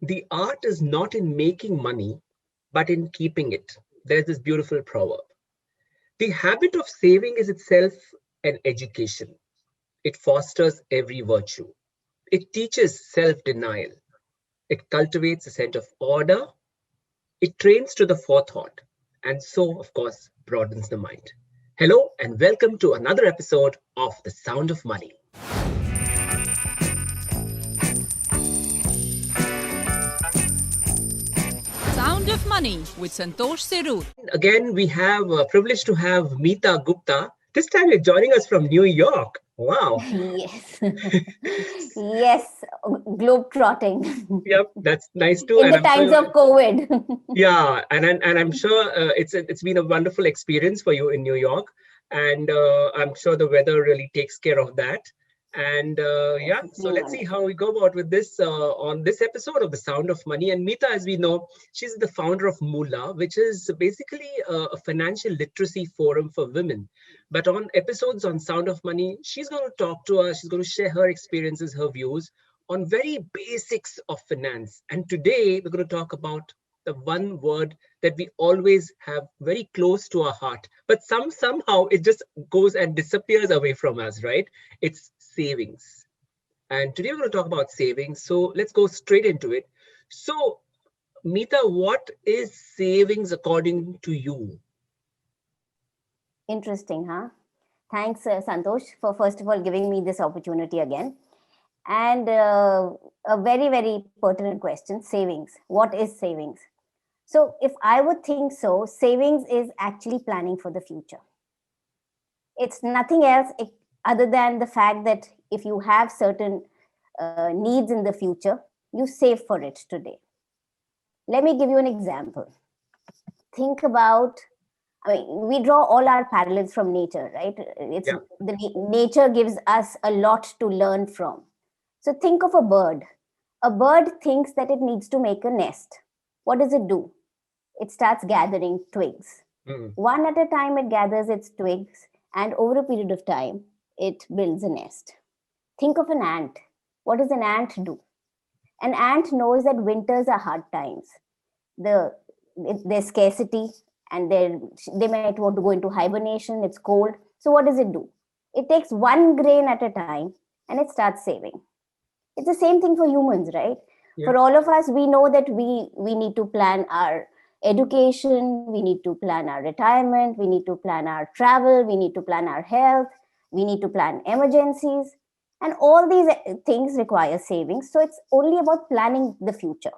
The art is not in making money, but in keeping it. There's this beautiful proverb. The habit of saving is itself an education. It fosters every virtue. It teaches self-denial. It cultivates a sense of order. It trains to the forethought. And so, of course, broadens the mind. Hello, and welcome to another episode of The Sound of Money. Sound of Money with Santosh Sirur. Again, we have a privilege to have Meeta Gupta. This time you're joining us from New York. Wow. Yes. Yes. Globe-trotting. Yep, that's nice too. In And the I'm times sure, of COVID. yeah, and I'm sure it's been a wonderful experience for you in New York, and I'm sure the weather really takes care of that. And Yes, yeah, it's so been let's see how wonderful. we go about with this on this episode of The Sound of Money. And Meeta, as we know, she's the founder of Moolah, which is basically a financial literacy forum for women. But on episodes on Sound of Money, she's going to talk to us. She's going to share her experiences, her views on very basics of finance. And today we're going to talk about the one word that we always have very close to our heart, but somehow it just goes and disappears away from us, right? It's savings. And today we're going to talk about savings. So let's go straight into it. So, Meeta, what is savings according to you? Interesting, huh? Thanks, Santosh, for first of all giving me this opportunity again. And a very, very pertinent question, savings. What is savings? So if I would think so, savings is actually planning for the future. It's nothing else other than the fact that if you have certain needs in the future, you save for it today. Let me give you an example. Think about, I mean, we draw all our parallels from nature, right? It's Yeah. nature gives us a lot to learn from. So think of a bird. A bird thinks that it needs to make a nest. What does it do? It starts gathering twigs. Mm, One at a time, it gathers its twigs, and over a period of time, it builds a nest. Think of an ant. What does an ant do? An ant knows that winters are hard times. There's scarcity, and they might want to go into hibernation. It's cold. So what does it do? It takes one grain at a time, and it starts saving. It's the same thing for humans, right? yeah. For all of us, we know that we need to plan our education, we need to plan our retirement, we need to plan our travel, we need to plan our health, we need to plan emergencies, and all these things require savings. So it's only about planning the future.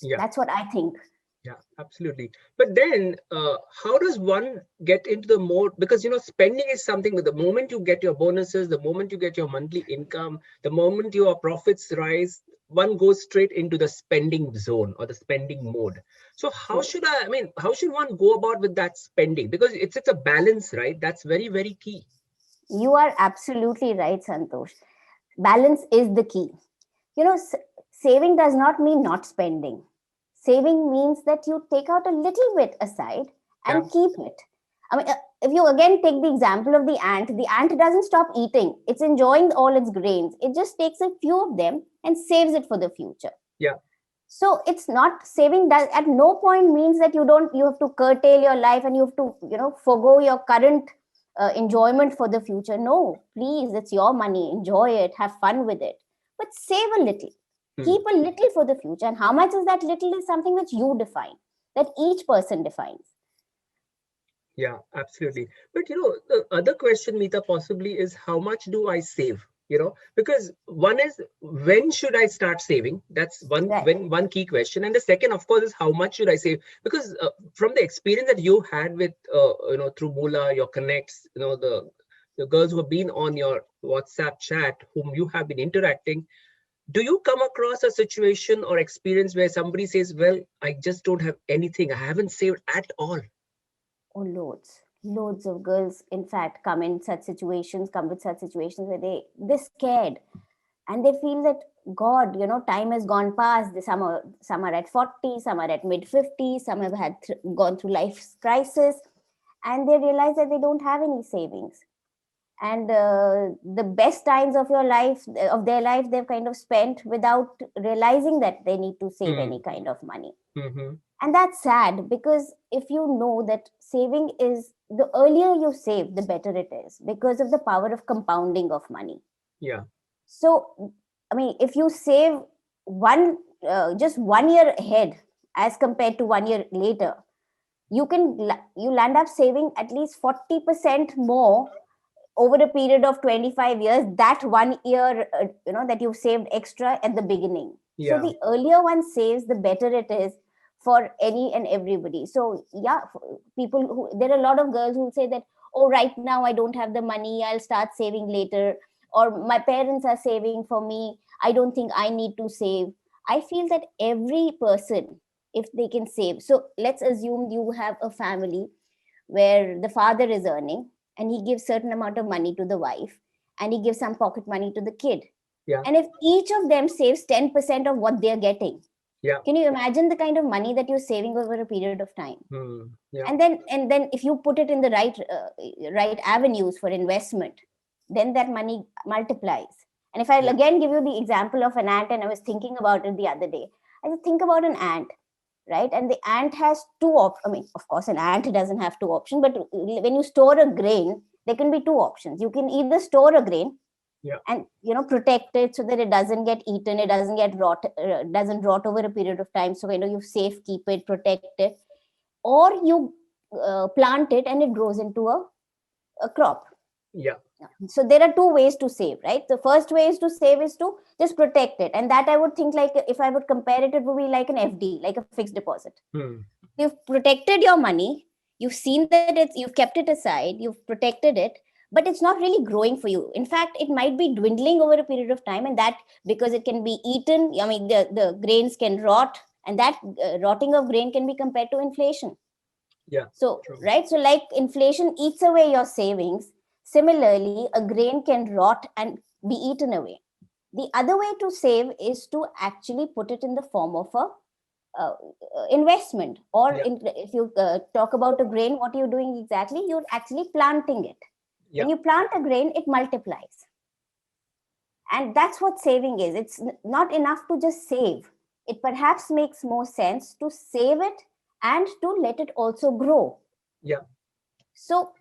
Yeah. That's what I think. Yeah, absolutely. But then, how does one get into the mode? Because, spending is something with the moment you get your bonuses, the moment you get your monthly income, the moment your profits rise, one goes straight into the spending zone or the spending mode. So True. how should one go about with that spending? Because it's a balance, right? That's very, very key. You are absolutely right, Santosh. Balance is the key. Saving does not mean not spending. Saving means that you take out a little bit aside Yeah. and keep it. I mean, if you again take the example of the ant doesn't stop eating. It's enjoying all its grains. It just takes a few of them and saves it for the future. Yeah. So it's not saving does at no point means that you have to curtail your life and you have to, forgo your current enjoyment for the future. No, please, it's your money. Enjoy it, have fun with it, but save a little. Hmm. Keep a little for the future. And how much is that little is something which you define, that each person defines. Yeah, absolutely. But the other question, Meeta, possibly is how much do I save? Because one is when should I start saving? That's Right. one key question. And the second, of course, is how much should I save? Because from the experience that you had with through Moolah, your connects, the girls who have been on your WhatsApp chat, whom you have been interacting, do you come across a situation or experience where somebody says, well, I just don't have anything. I haven't saved at all. Oh, loads of girls, in fact, come with such situations where they're scared and they feel that, God, time has gone past. Some are at 40, some are at mid 50s, some have gone through life's crisis, and they realize that they don't have any savings. And the best times of their life, they've kind of spent without realizing that they need to save any kind of money. And that's sad, because if you know that saving is, the earlier you save, the better it is, because of the power of compounding of money. Yeah. So, I mean, if you save just 1 year ahead as compared to 1 year later, you'll end up saving at least 40% more over a period of 25 years, that 1 year, that you've saved extra at the beginning. Yeah. So the earlier one saves, the better it is for any and everybody. So yeah, there are a lot of girls who say that, oh, right now I don't have the money, I'll start saving later, or my parents are saving for me, I don't think I need to save. I feel that every person, if they can save, so let's assume you have a family where the father is earning, and he gives certain amount of money to the wife, and he gives some pocket money to the kid. Yeah. And if each of them saves 10% of what they're getting, yeah, can you imagine the kind of money that you're saving over a period of time? Yeah. And then if you put it in the right avenues for investment, then that money multiplies. And if I'll again give you the example of an ant, and I was thinking about it the other day, I just think about an ant, right? And the ant has of course, an ant doesn't have two options, but when you store a grain, there can be two options. You can either store a grain, and protect it so that it doesn't get eaten, it doesn't get doesn't rot over a period of time. So you safe keep it, protect it, or you plant it and it grows into a crop. Yeah. So there are two ways to save, right? The first way is to save is to just protect it, and that I would think, like, if I would compare it, it would be like an FD, like a fixed deposit. You've protected your money, you've seen that you've kept it aside, you've protected it, but it's not really growing for you. In fact, it might be dwindling over a period of time, and that because it can be eaten. I mean, the grains can rot, and that rotting of grain can be compared to inflation. Yeah. So, right. So like inflation eats away your savings, similarly, a grain can rot and be eaten away. The other way to save is to actually put it in the form of a investment, or if you talk about a grain, what are you doing exactly? You're actually planting it. When you plant a grain, it multiplies. And that's what saving is. It's not enough to just save. It perhaps makes more sense to save it and to let it also grow. Yeah. So,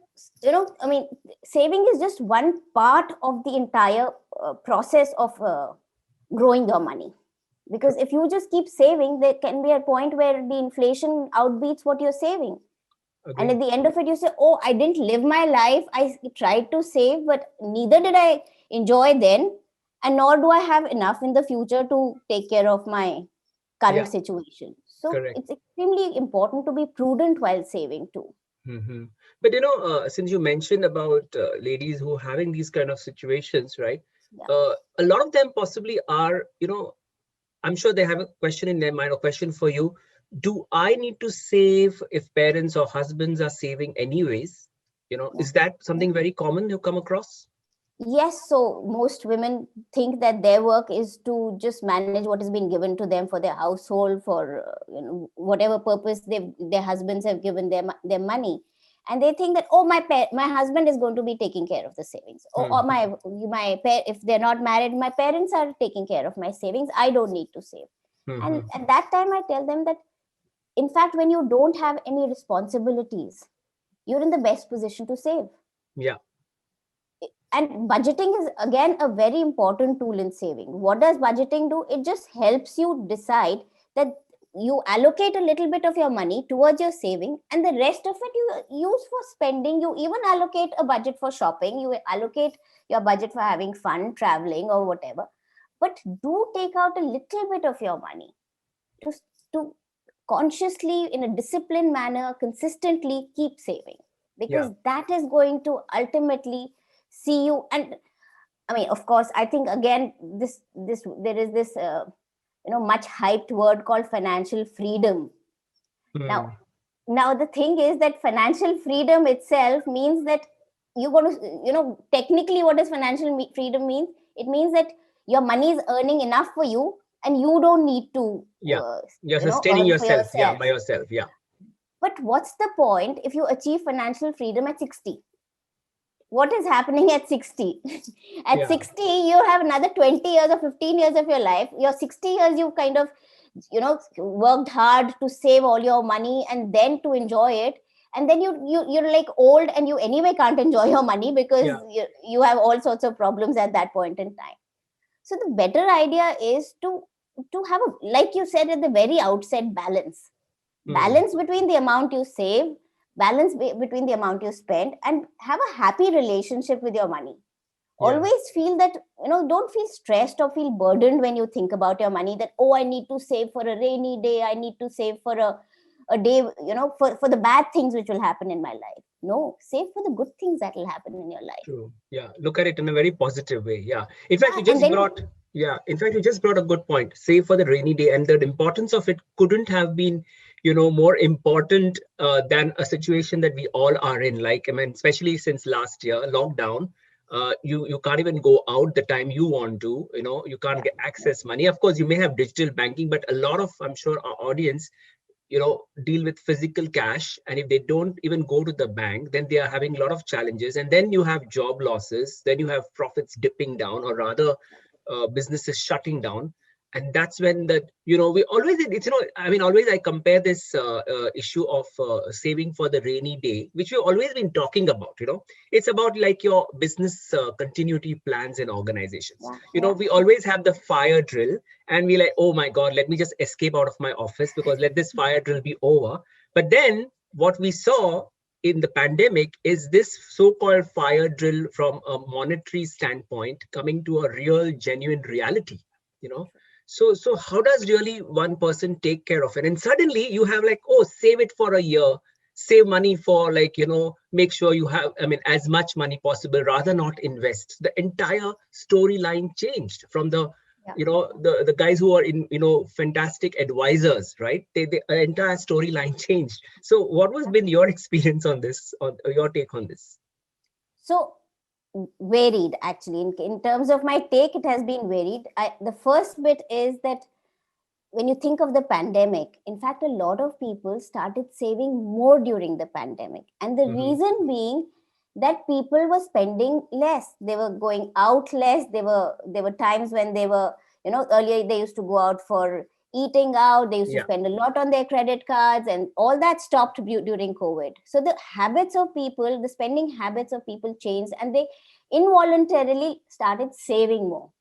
saving is just one part of the entire process of growing your money. Because if you just keep saving, there can be a point where the inflation outbeats what you're saving. Okay. And at the end of it, you say, oh, I didn't live my life. I tried to save, but neither did I enjoy then. And nor do I have enough in the future to take care of my current situation. So it's extremely important to be prudent while saving too. But since you mentioned about ladies who are having these kind of situations, right? A lot of them possibly are, I'm sure they have a question in their mind, a question for you. Do I need to save if parents or husbands are saving anyways? Is that something very common you come across? Yes. So most women think that their work is to just manage what has been given to them for their household, for whatever purpose their husbands have given their money, and they think that, oh, my husband is going to be taking care of the savings, or if they're not married, my parents are taking care of my savings, I don't need to save. And at that time, I tell them that, in fact, when you don't have any responsibilities, you're in the best position to save. Yeah. And budgeting is, again, a very important tool in saving. What does budgeting do? It just helps you decide that you allocate a little bit of your money towards your saving, and the rest of it you use for spending. You even allocate a budget for shopping. You allocate your budget for having fun, traveling, or whatever. But do take out a little bit of your money to consciously, in a disciplined manner, consistently keep saving, because that is going to ultimately see you. And of course, I think, again, there is this much hyped word called financial freedom. Now the thing is that financial freedom itself means that you're going to, technically, what does financial freedom mean? It means that your money is earning enough for you, and you don't need to you're sustaining yourself by yourself. But what's the point if you achieve financial freedom at 60? what is happening at 60? At Yeah. 60, you have another 20 years or 15 years of your life. Your 60 years, you've kind of, worked hard to save all your money and then to enjoy it. And then you're like old and you anyway can't enjoy your money because Yeah. you have all sorts of problems at that point in time. So the better idea is to have a, like you said at the very outset, balance between the amount you save, between the amount you spend, and have a happy relationship with your money. Yeah. Always feel that, don't feel stressed or feel burdened when you think about your money, that, oh, I need to save for a rainy day, I need to save for a day, for the bad things which will happen in my life. No, save for the good things that will happen in your life. True. Yeah. Look at it in a very positive way. Yeah. In fact, Yeah, and then you just brought a good point. Save for the rainy day, and the importance of it couldn't have been, more important than a situation that we all are in. Like, I mean, especially since last year, lockdown. You can't even go out the time you want to. You can't get access money. Of course, you may have digital banking, but a lot of, I'm sure, our audience deal with physical cash, and if they don't even go to the bank, then they are having a lot of challenges, and then you have job losses, then you have profits dipping down, or rather businesses shutting down. And that's when that we always, it's I mean, always I compare this issue of saving for the rainy day, which we've always been talking about. It's about like your business continuity plans and organizations. We always have the fire drill, and we like, oh my god, let me just escape out of my office because let this fire drill be over. But then what we saw in the pandemic is this so-called fire drill from a monetary standpoint coming to a real genuine reality. So how does really one person take care of it? And suddenly you have like, oh, save it for a year, save money for like, make sure you have, I mean, as much money possible, rather not invest. The entire storyline changed from the, the guys who are in, fantastic advisors, right? The entire storyline changed. So what was been your experience on this, or your take on this? So varied, actually. In terms of my take, it has been varied. The first bit is that when you think of the pandemic, in fact, a lot of people started saving more during the pandemic, and the reason being that people were spending less. They were going out less. There were times when they were, earlier they used to go out for eating out, they used to spend a lot on their credit cards, and all that stopped during COVID. So the spending habits of people changed, and they involuntarily started saving more.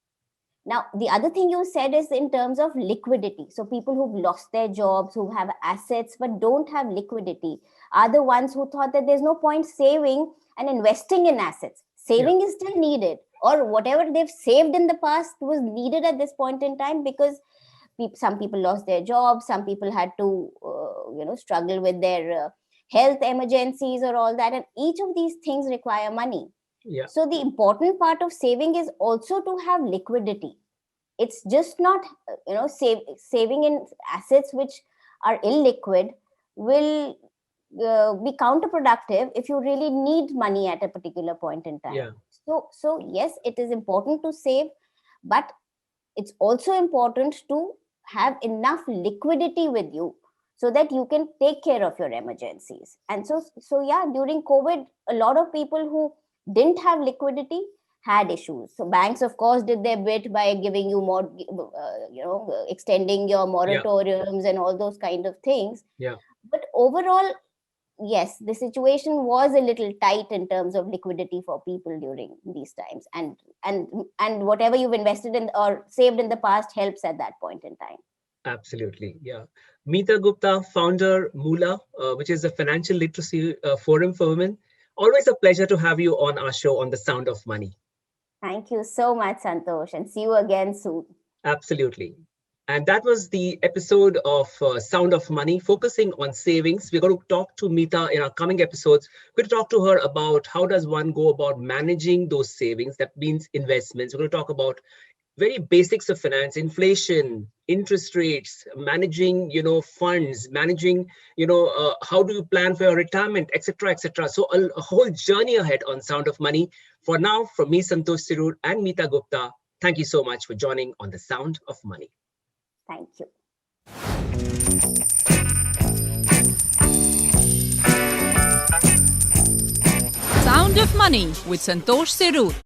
Now, the other thing you said is in terms of liquidity. So people who've lost their jobs, who have assets but don't have liquidity, are the ones who thought that there's no point saving and investing in assets. Saving is still needed, or whatever they've saved in the past was needed at this point in time, because some people lost their jobs, some people had to struggle with their health emergencies or all that, and each of these things require money. So the important part of saving is also to have liquidity. It's just not saving in assets which are illiquid will be counterproductive if you really need money at a particular point in time. So yes, it is important to save, but it's also important to have enough liquidity with you so that you can take care of your emergencies. And so during COVID, a lot of people who didn't have liquidity had issues. So banks, of course, did their bit by giving you more, extending your moratoriums and all those kind of things. But overall, yes, the situation was a little tight in terms of liquidity for people during these times, and whatever you've invested in or saved in the past helps at that point in time. Absolutely, yeah. Meeta Gupta, Founder-Moolah, which is a financial literacy forum for women. Always a pleasure to have you on our show on The Sound of Money. Thank you so much, Santosh, and see you again soon. Absolutely. And that was the episode of Sound of Money, focusing on savings. We're going to talk to Meeta in our coming episodes. We're going to talk to her about how does one go about managing those savings. That means investments. We're going to talk about very basics of finance, inflation, interest rates, managing, funds, managing, how do you plan for your retirement, etc., etc. So a whole journey ahead on Sound of Money. For now, from me, Santosh Sirur and Meeta Gupta, thank you so much for joining on The Sound of Money. Thank you. Sound Sound of Money with Santosh Sirur.